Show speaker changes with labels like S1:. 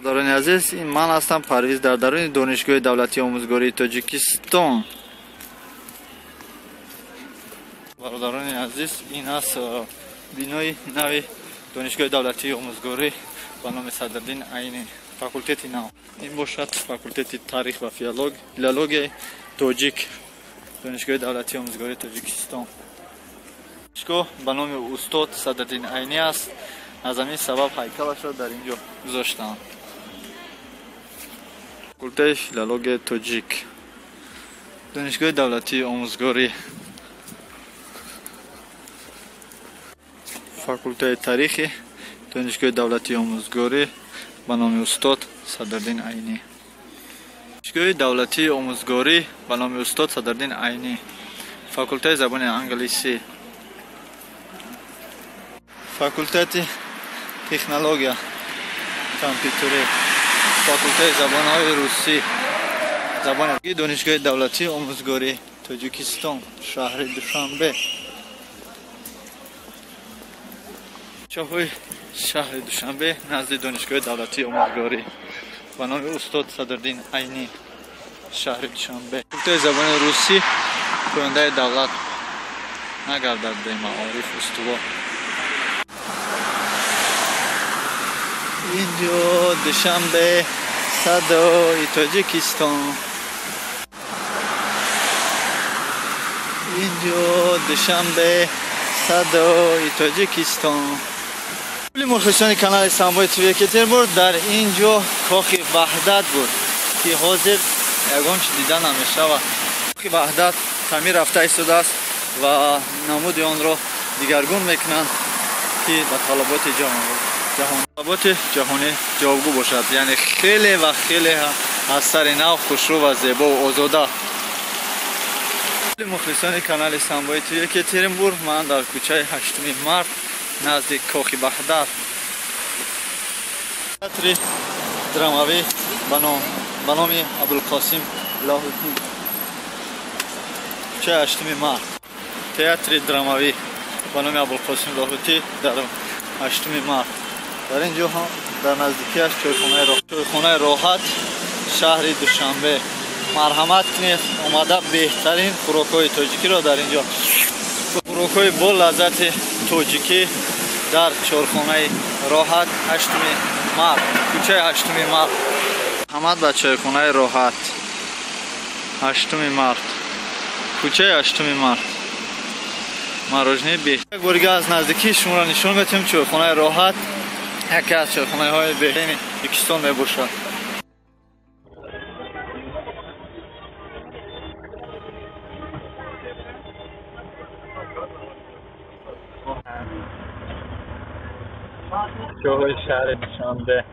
S1: برادران عزیز، این من هستم پرویز در درون دانشگاه دولتی آموزگاری تاجیکستان. برادران عزیز، این است بینای نو دانشگاه دولتی آموزگاری با نام صدرالدین عینی، فاکولته نو. این باشد فاکولته تاریخ و فیلولوژی تاجیک، دانشگاه دولتی آموزگاری تاجیکستان. دانشگاه به نام استاد صدرالدین عینی است. از همین سبب هیکلش را در اینجا گذاشتم. فاکولته فیلولوژی تاجیک، دانشگاه دولتی آموزگاری. فاکولته تاریخ دانشگاه دولتی آموزگاری به نام استاد صدرالدین عینی. دانشگاه دولتی آموزگاری به نام استاد صدرالدین عینی. فاکولته زبان انگلیسی. فاکولته تکنولوژی کامپیوتری. فاکولته زبان‌های روسی. زبان دانشگاه دولتی آموزگاری تاجیکستان، شهر دوشنبه. چاهای شهر دوشنبه نزد دانشگاه دولتی آموزگاری به نام استاد صدرالدین عینی، شهر دوشنبه. فاکولته زبان روسی پاینده دولت نگردد به معارف استوا. اینجا دوشنبه صدای تاجیکستان. اینجا دوشنبه صدای تاجیکستان. مخلصان کانال سامبای تیوی کتربورد، در اینجا کاخ وحدت بود که حاضر یگان چی دیدن نمیشه و کاخ وحدت تعمیر رفته ایستاده است و نمود آن را دیگرگون میکنند که به طلبات جهانی جوابگو باشد، یعنی خیلی و خیلی از سر نو خوشرو و زیبا و آزاده. مخلصان کانال سامبای تیوی کتربورد، من در کوچه 8 مارت نزدیک کاخ وحدت تئاتر درامایی به نام ابوالقاسم لاهوتی، کوچه 8 مارت. تئاتر درامایی به نام ابوالقاسم لاهوتی در 8 مارت. در اینجا هم در نزدیکیش چایخانه راحت شهر دوشنبه. مرحمت کنید آمده بهترین خوراک‌های تاجیکی را در اینجا، خوراک‌های با لذت تاجیکی در چایخانه راحت 8 مارت، کوچه 8 مارت. محمد به چایخانه راحت 8 مارت، کوچه 8 مارت. مراجعه بهتر. یک بارگاه از نزدیکی شما را نشان میدیم. چایخانه راحت یکی از چایخانه های بهترین تاجیکستان می باشد. جاهای شهر دوشنبه.